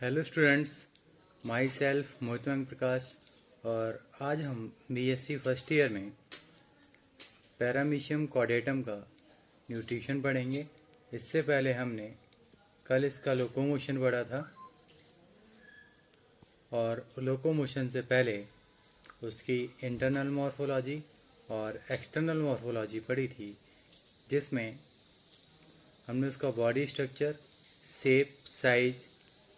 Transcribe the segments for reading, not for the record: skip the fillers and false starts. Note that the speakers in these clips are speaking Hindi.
हेलो स्टूडेंट्स, माई सेल्फ मोहितमंग प्रकाश। और आज हम बीएससी फर्स्ट ईयर में पैरामीशियम कॉर्डेटम का न्यूट्रिशन पढ़ेंगे। इससे पहले हमने कल इसका लोकोमोशन पढ़ा था और लोकोमोशन से पहले उसकी इंटरनल मॉर्फोलॉजी और एक्सटर्नल मॉर्फोलॉजी पढ़ी थी, जिसमें हमने उसका बॉडी स्ट्रक्चर, शेप, साइज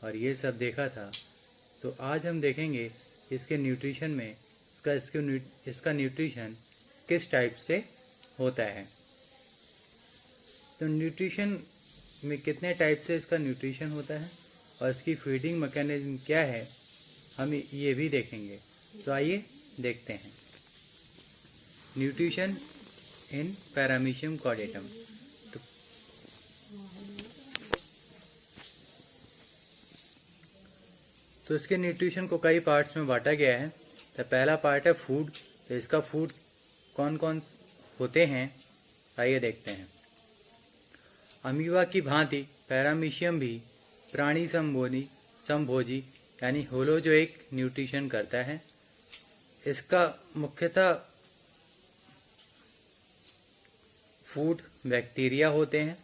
और ये सब देखा था। तो आज हम देखेंगे इसके न्यूट्रिशन में इसका न्यूट्रिशन किस टाइप से होता है। तो न्यूट्रिशन में कितने टाइप से इसका न्यूट्रिशन होता है और इसकी फीडिंग मैकेनिज्म क्या है, हम ये भी देखेंगे। तो आइए देखते हैं न्यूट्रिशन इन पैरामीशियम कॉर्डेटम। तो इसके न्यूट्रिशन को कई पार्ट्स में बांटा गया है। तो पहला पार्ट है फूड। तो इसका फूड कौन कौन होते हैं, आइए देखते हैं। अमीबा की भांति पैरामीशियम भी प्राणी संभोजी यानी होलोजोइक न्यूट्रिशन करता है। इसका मुख्यतः फूड बैक्टीरिया होते हैं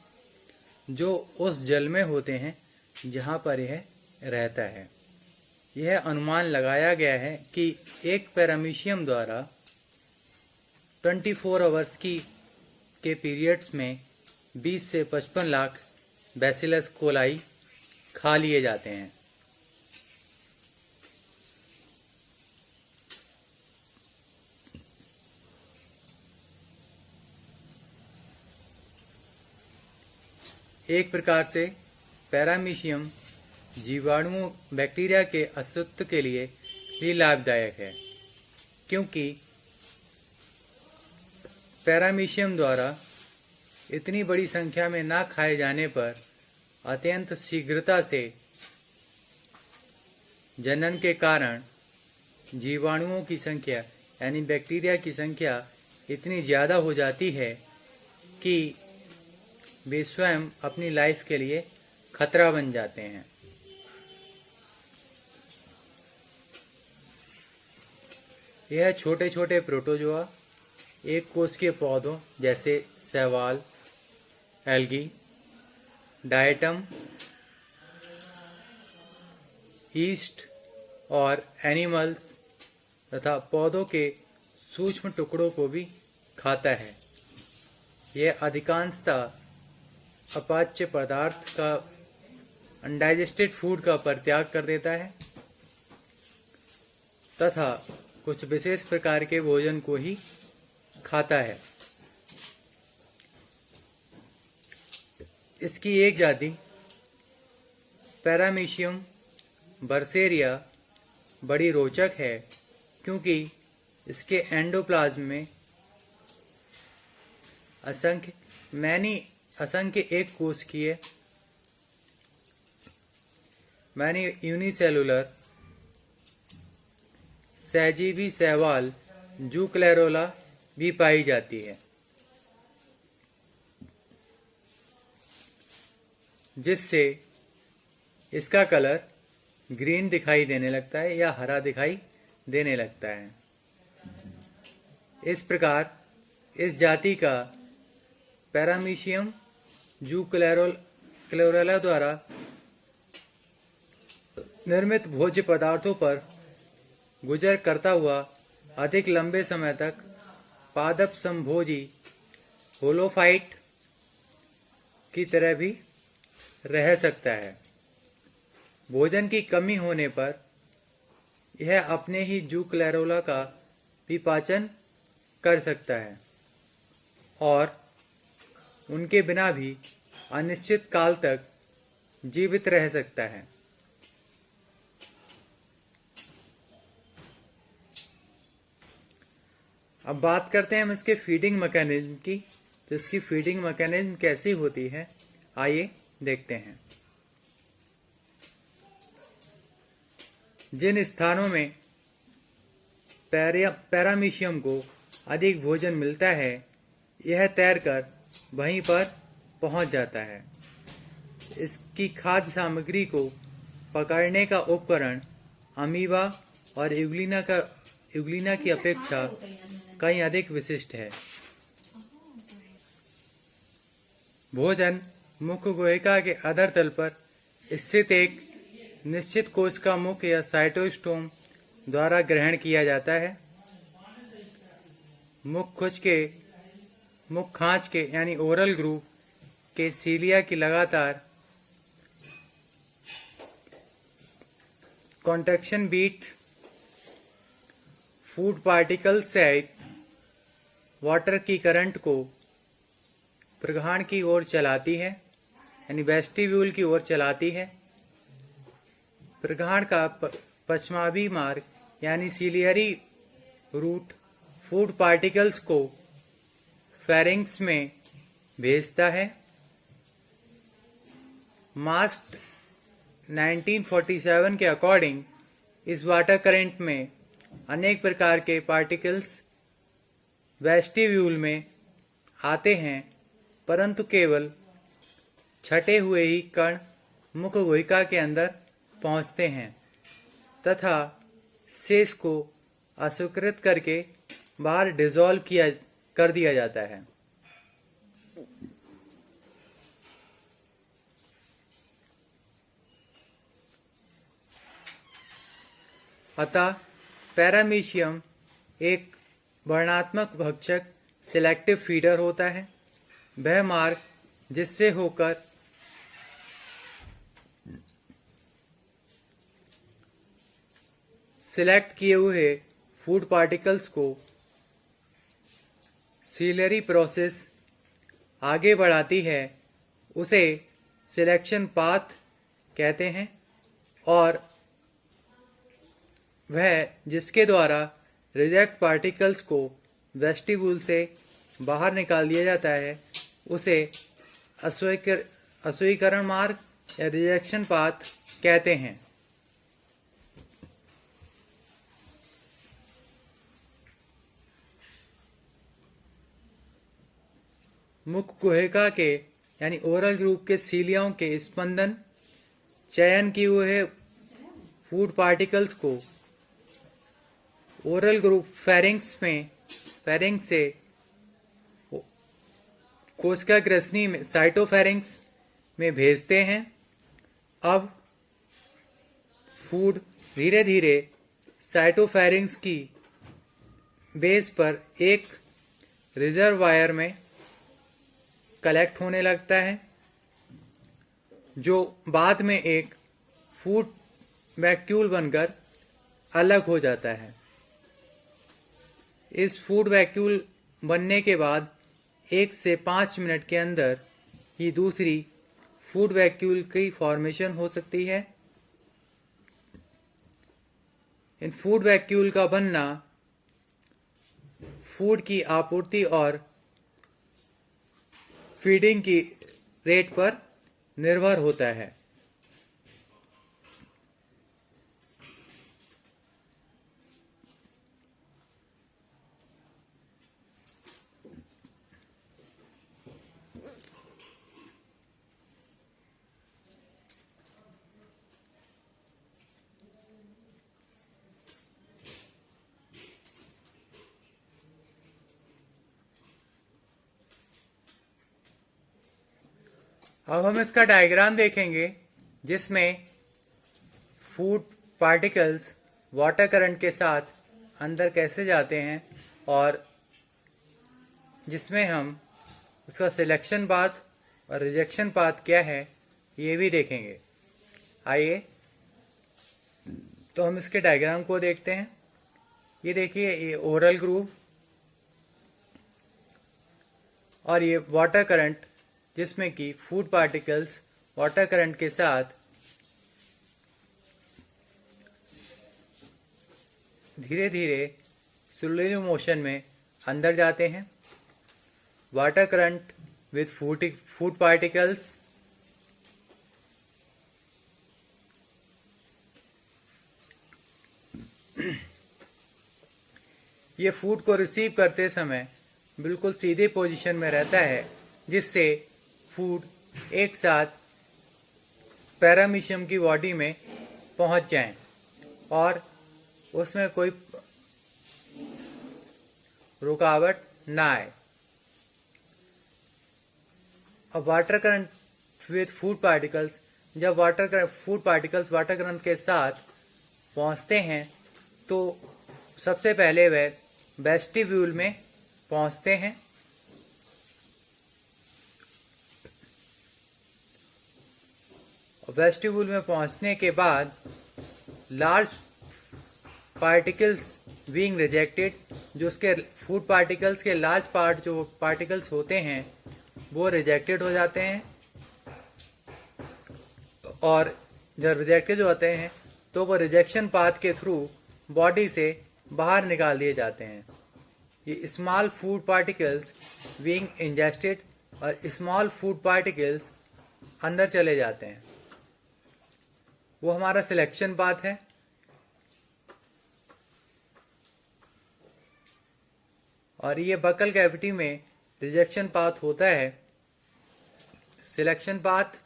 जो उस जल में होते हैं जहाँ पर यह रहता है। यह अनुमान लगाया गया है कि एक पैरामीशियम द्वारा 24 आवर्स के पीरियड्स में 20 से 55 लाख बैसिलस कोलाई खा लिए जाते हैं। एक प्रकार से पैरामीशियम जीवाणुओं बैक्टीरिया के अस्तित्व के लिए भी लाभदायक है, क्योंकि पैरामीशियम द्वारा इतनी बड़ी संख्या में ना खाए जाने पर अत्यंत शीघ्रता से जनन के कारण जीवाणुओं की संख्या यानी बैक्टीरिया की संख्या इतनी ज़्यादा हो जाती है कि वे स्वयं अपनी लाइफ के लिए खतरा बन जाते हैं। यह छोटे छोटे प्रोटोजोआ एक कोश के पौधों जैसे शैवाल, एल्गी, डायटम, यीस्ट और एनिमल्स तथा पौधों के सूक्ष्म टुकड़ों को भी खाता है। यह अधिकांशतः अपाच्य पदार्थ का अनडाइजेस्टेड फूड का परित्याग कर देता है तथा कुछ विशेष प्रकार के भोजन को ही खाता है। इसकी एक जाति पैरामीशियम बर्सेरिया बड़ी रोचक है, क्योंकि इसके एंडोप्लाज्म में असंख्य एक कोशिकीय यूनिसेलुलर सहजीवी शैवाल जूक्लेरोला भी पाई जाती है, जिससे इसका कलर ग्रीन दिखाई देने लगता है या हरा दिखाई देने लगता है। इस प्रकार इस जाति का पैरामीशियम जूक्लेरोला द्वारा निर्मित भोज्य पदार्थों पर गुजर करता हुआ अधिक लंबे समय तक पादप संभोजी होलोफाइट की तरह भी रह सकता है। भोजन की कमी होने पर यह अपने ही जूक्लेरोला का भी पाचन कर सकता है और उनके बिना भी अनिश्चित काल तक जीवित रह सकता है। अब बात करते हैं हम इसके फीडिंग मैकेनिज्म की। तो इसकी फीडिंग मैकेनिज्म कैसी होती है, आइए देखते हैं। जिन स्थानों में पैरामीशियम को अधिक भोजन मिलता है, यह तैरकर वहीं पर पहुंच जाता है। इसकी खाद्य सामग्री को पकड़ने का उपकरण अमीबा और यूग्लिना की अपेक्षा कहीं अधिक विशिष्ट है। भोजन मुख गुहिका के अधर तल पर स्थित एक निश्चित कोश का मुख या साइटोस्टोम द्वारा ग्रहण किया जाता है। मुख खांच के यानी ओरल ग्रूव के सीलिया की लगातार कॉन्ट्रैक्शन बीट फूड पार्टिकल्स सहित वाटर की करंट को प्रगाहन की ओर चलाती है, यानी वेस्टिब्यूल की ओर चलाती है। प्रगाहन का पश्चाभी मार्ग यानी सीलियरी रूट फूड पार्टिकल्स को फेरिंक्स में भेजता है। मास्ट 1947 के अकॉर्डिंग इस वाटर करंट में अनेक प्रकार के पार्टिकल्स वेस्टिब्यूल में आते हैं, परंतु केवल छटे हुए ही कण मुख गुहिका के अंदर पहुंचते हैं तथा शेष को अस्वीकृत करके बाहर डिसॉल्व कर दिया जाता है। अतः पैरामीशियम एक वर्णात्मक भक्षक सिलेक्टिव फीडर होता है। वह मार्ग जिससे होकर सिलेक्ट किए हुए फूड पार्टिकल्स को सीलियरी प्रोसेस आगे बढ़ाती है, उसे सिलेक्शन पाथ कहते हैं, और वह जिसके द्वारा रिजेक्ट पार्टिकल्स को वेस्टिब्यूल से बाहर निकाल दिया जाता है उसे अस्वीकरण मार्ग या रिजेक्शन पाथ कहते हैं। मुख गुहिका के यानी ओरल ग्रूव के सीलियाओं के स्पंदन चयन किए हुए फूड पार्टिकल्स को ओरल ग्रूव फेरिंक्स से कोशिका ग्रसनी में साइटोफेरिंक्स में भेजते हैं। अब फूड धीरे धीरे साइटोफेरिंक्स की बेस पर एक रिजर्वायर में कलेक्ट होने लगता है, जो बाद में एक फूड वैक्यूल बनकर अलग हो जाता है। इस फूड वैक्यूल बनने के बाद 1 से 5 मिनट के अंदर ही दूसरी फूड वैक्यूल की फॉर्मेशन हो सकती है। इन फूड वैक्यूल का बनना फूड की आपूर्ति और फीडिंग की रेट पर निर्भर होता है। अब हम इसका डायग्राम देखेंगे जिसमें फूड पार्टिकल्स वाटर करंट के साथ अंदर कैसे जाते हैं और जिसमें हम उसका सिलेक्शन पाथ और रिजेक्शन पाथ क्या है ये भी देखेंगे। आइए तो हम इसके डायग्राम को देखते हैं। ये देखिए, ये ओरल ग्रूव और ये वाटर करंट जिसमें कि फूड पार्टिकल्स वाटर करंट के साथ धीरे धीरे स्लो मोशन में अंदर जाते हैं। Water current with food particles ये फूड को रिसीव करते समय बिल्कुल सीधे पोजीशन में रहता है, जिससे फूड एक साथ पैरामीशियम की बॉडी में पहुंच जाएं और उसमें कोई रुकावट ना आए। अब water current with food particles, जब फूड पार्टिकल्स वाटर करंट के साथ पहुंचते हैं तो सबसे पहले वह वेस्टिब्यूल में पहुंचते हैं। वेस्टिब्यूल में पहुंचने के बाद लार्ज पार्टिकल्स बीइंग रिजेक्टेड, जो उसके फूड पार्टिकल्स के लार्ज पार्ट जो पार्टिकल्स होते हैं वो रिजेक्टेड हो जाते हैं, और जब रिजेक्टेड होते हैं तो वो रिजेक्शन पाथ के थ्रू बॉडी से बाहर निकाल दिए जाते हैं। ये small food particles being ingested, और स्मॉल फूड पार्टिकल्स अंदर चले जाते हैं। वो हमारा सिलेक्शन पाथ है। और ये बकल कैविटी में रिजेक्शन पाथ होता है। सिलेक्शन पाथ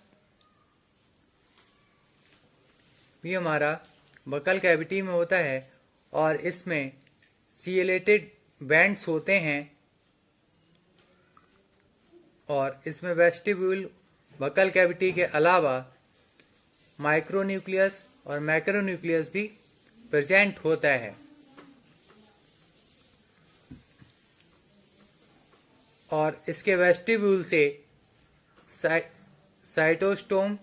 भी हमारा बकल कैविटी में होता है, और इसमें सीलेटेड बैंड्स होते हैं, और इसमें वेस्टिब्यूल बकल कैविटी के अलावा माइक्रोन्यूक्लियस और मैक्रोन्यूक्लियस भी प्रेजेंट होता है। और इसके वेस्टिब्यूल से साइटोस्टोम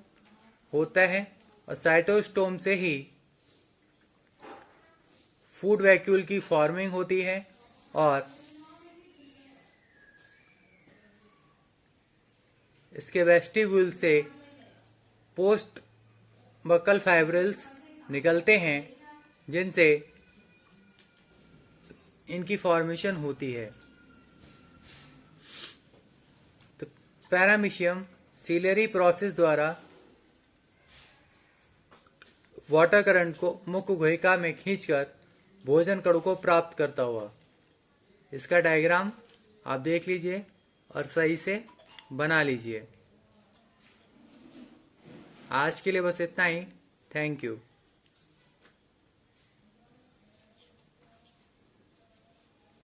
होता है, और साइटोस्टोम से ही फूड वैक्यूल की फॉर्मिंग होती है, और इसके वेस्टिब्यूल से पोस्ट बकल फाइब्रिल्स निकलते हैं, जिनसे इनकी फॉर्मेशन होती है। तो पैरामीशियम सीलरी प्रोसेस द्वारा वाटर करंट को मुख्य गुहिका में खींचकर भोजन कणों को प्राप्त करता हुआ। इसका डायग्राम आप देख लीजिए और सही से बना लीजिए। आज के लिए बस इतना ही। Thank you.